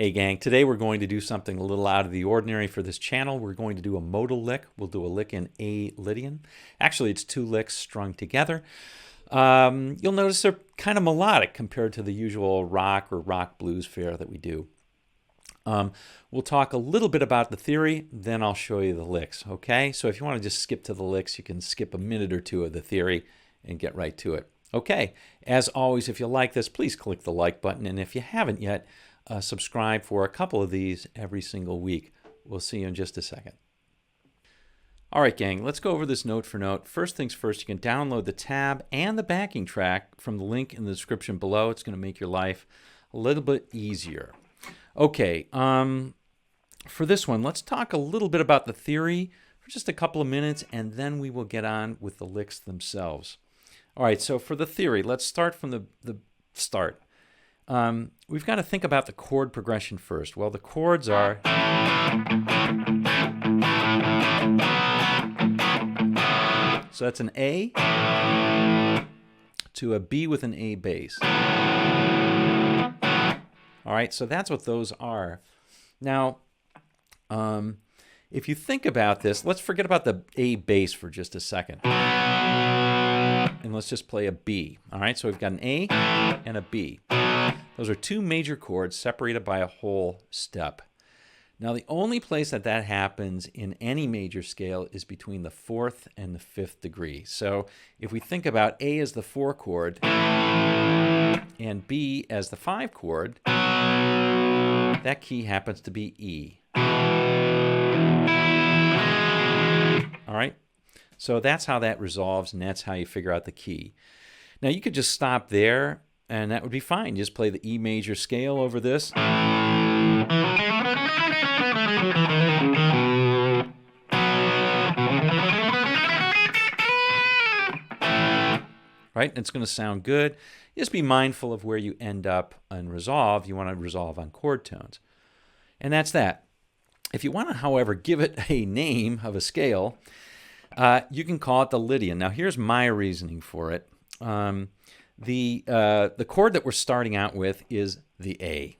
Hey gang, today we're going to do something a little out of the ordinary for this channel. We're going to do a modal lick. We'll do a lick in A Lydian. Actually, it's two licks strung together. You'll notice they're kind of melodic compared to the usual rock or rock blues fare that we do. We'll talk a little bit about the theory, then I'll show you the licks, okay? So if you want to just skip to the licks, you can skip a minute or two of the theory and get right to it. Okay, as always, if you like this, please click the like button, and if you haven't yet, subscribe for a couple of these every single week. We'll see you in just a second. All right, gang, let's go over this note for note. First things first, you can download the tab and the backing track from the link in the description below. It's going to make your life a little bit easier. Okay, for this one, let's talk a little bit about the theory for just a couple of minutes, and then we will get on with the licks themselves. All right, so for the theory, let's start from the start. We've got to think about the chord progression first. Well, the chords are... So that's an A to a B with an A bass. All right, so that's what those are. Now, if you think about this, let's forget about the A bass for just a second. And let's just play a B. All right, so we've got an A and a B. Those are two major chords separated by a whole step. Now, the only place that that happens in any major scale is between the 4th and the 5th degree. So if we think about A as the 4 chord and B as the 5 chord, that key happens to be E. All right? So that's how that resolves, and that's how you figure out the key. Now, you could just stop there, and that would be fine. Just play the E major scale over this. Right? It's going to sound good. Just be mindful of where you end up and resolve. You want to resolve on chord tones. And that's that. If you want to, however, give it a name of a scale, you can call it the Lydian. Now, here's my reasoning for it. The chord that we're starting out with is the A.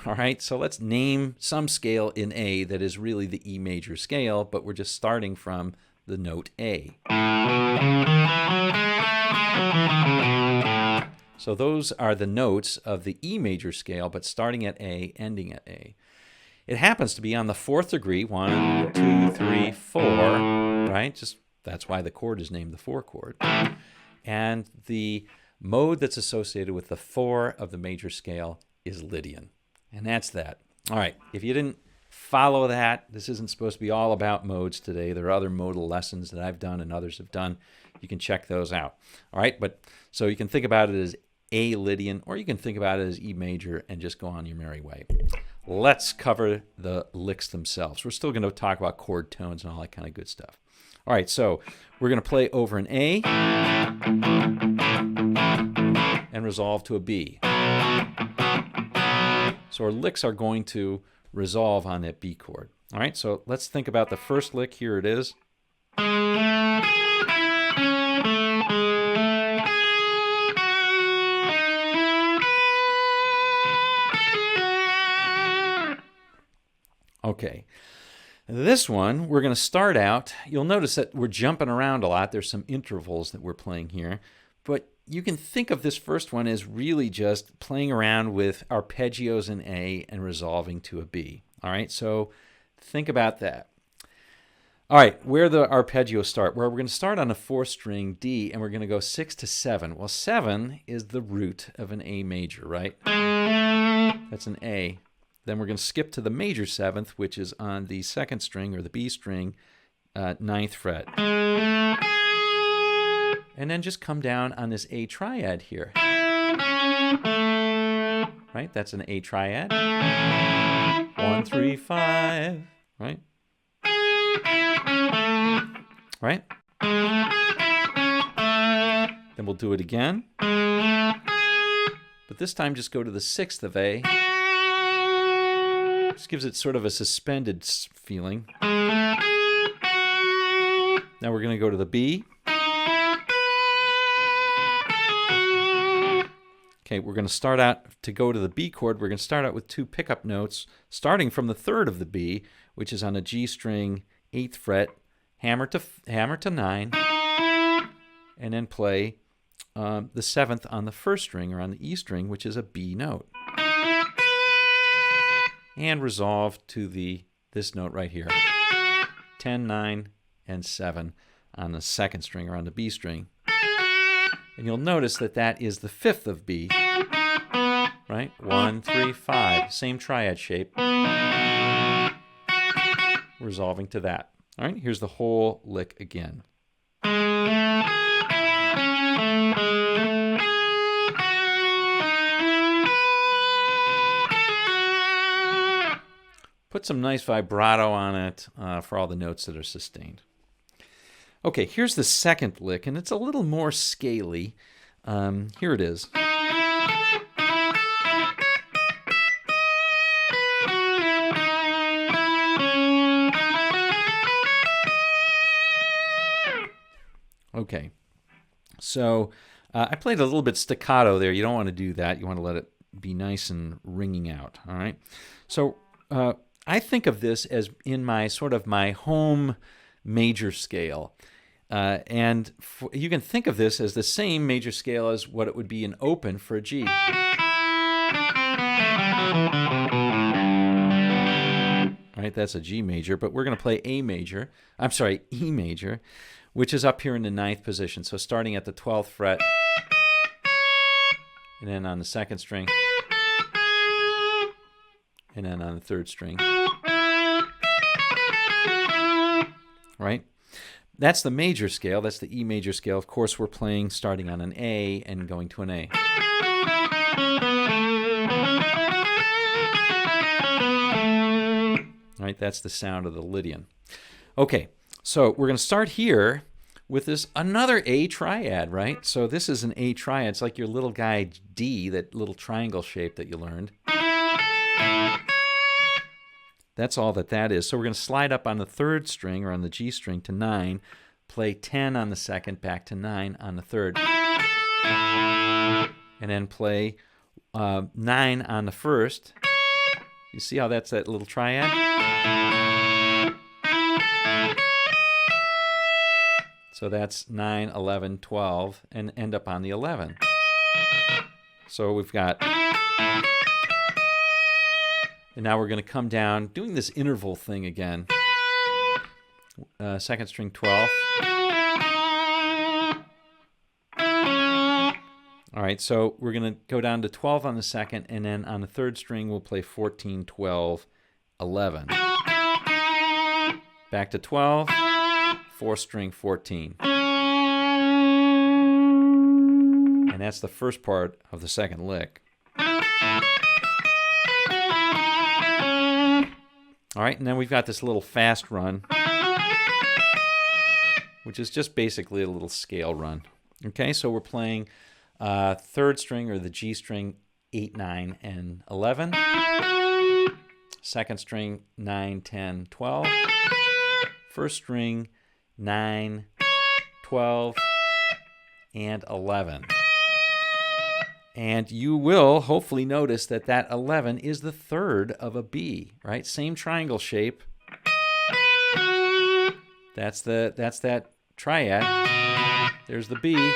All right, so let's name some scale in A that is really the E major scale, but we're just starting from the note A. So those are the notes of the E major scale, but starting at A, ending at A. It happens to be on the 4th degree, 1, 2, 3, 4, right? Just that's why the chord is named the 4 chord. And the mode that's associated with the 4 of the major scale is Lydian. And that's that. All right, if you didn't follow that, this isn't supposed to be all about modes today. There are other modal lessons that I've done and others have done. You can check those out. All right, but so you can think about it as A Lydian, or you can think about it as E major and just go on your merry way. Let's cover the licks themselves. We're still going to talk about chord tones and all that kind of good stuff. All right, so we're going to play over an A and resolve to a B. So our licks are going to resolve on that B chord. All right, so let's think about the first lick. Here it is. Okay, this one, we're going to start out. You'll notice that we're jumping around a lot. There's some intervals that we're playing here. But you can think of this first one as really just playing around with arpeggios in A and resolving to a B. All right, so think about that. All right, where the arpeggios start? Well, we're going to start on a 4-string D, and we're going to go 6 to 7. Well, 7 is the root of an A major, right? That's an A. Then we're going to skip to the major 7th, which is on the 2nd string, or the B string, 9th fret. And then just come down on this A triad here. Right? That's an A triad. 1, 3, 5. Right? Right? Then we'll do it again. But this time just go to the 6th of A. This gives it sort of a suspended feeling. Now we're going to go to the B. Okay, we're going to start out, to go to the B chord, we're going to start out with 2 pickup notes, starting from the 3rd of the B, which is on a G string, 8th fret, hammer to 9, and then play the 7th on the 1st string, or on the E string, which is a B note. And resolve to this note right here. 10, 9, and 7 on the 2nd string, or on the B string. And you'll notice that that is the 5th of B, right? 1, 3, 5, same triad shape. Resolving to that. All right, here's the whole lick again. Put some nice vibrato on it for all the notes that are sustained. Okay, here's the 2nd lick, and it's a little more scaly. Here it is. Okay, so I played a little bit staccato there. You don't want to do that. You want to let it be nice and ringing out, all right? So I think of this as in my sort of my home major scale. And you can think of this as the same major scale as what it would be in open for a G. Right, that's a G major, but we're going to play E major, which is up here in the 9th position. So starting at the 12th fret, and then on the 2nd string, and then on the 3rd string. Right? That's the major scale. That's the E major scale. Of course, we're playing starting on an A and going to an A. All right, that's the sound of the Lydian. Okay, so we're going to start here with this another A triad, right? So this is an A triad. It's like your little guy D, that little triangle shape that you learned. That's all that is. So we're going to slide up on the 3rd string, or on the G string, to 9, play 10 on the 2nd, back to 9 on the 3rd, and then play 9 on the 1st. You see how that's that little triad? So that's 9, 11, 12, and end up on the 11. So we've got... And now we're going to come down, doing this interval thing again. 2nd string 12. All right, so we're going to go down to 12 on the 2nd, and then on the 3rd string we'll play 14, 12, 11. Back to 12, 4th string 14. And that's the first part of the 2nd lick. All right, and then we've got this little fast run, which is just basically a little scale run. Okay, so we're playing 3rd string, or the G string, 8, 9, and 11. 2nd string, 9, 10, 12. 1st string, 9, 12, and 11. And you will hopefully notice that that 11 is the 3rd of a B, right? Same triangle shape. That's that triad. There's the B,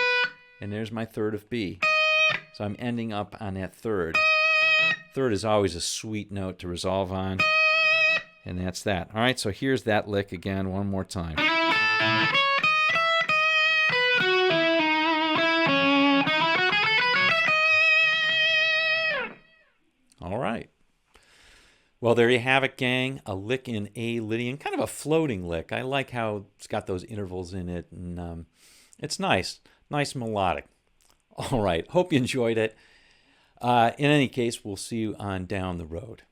and there's my 3rd of B. So I'm ending up on that 3rd. 3rd is always a sweet note to resolve on, and that's that. All right, so here's that lick again one more time. All right. Well, there you have it, gang. A lick in A Lydian, kind of a floating lick. I like how it's got those intervals in it, and it's nice melodic. All right, hope you enjoyed it. In any case, we'll see you on down the road.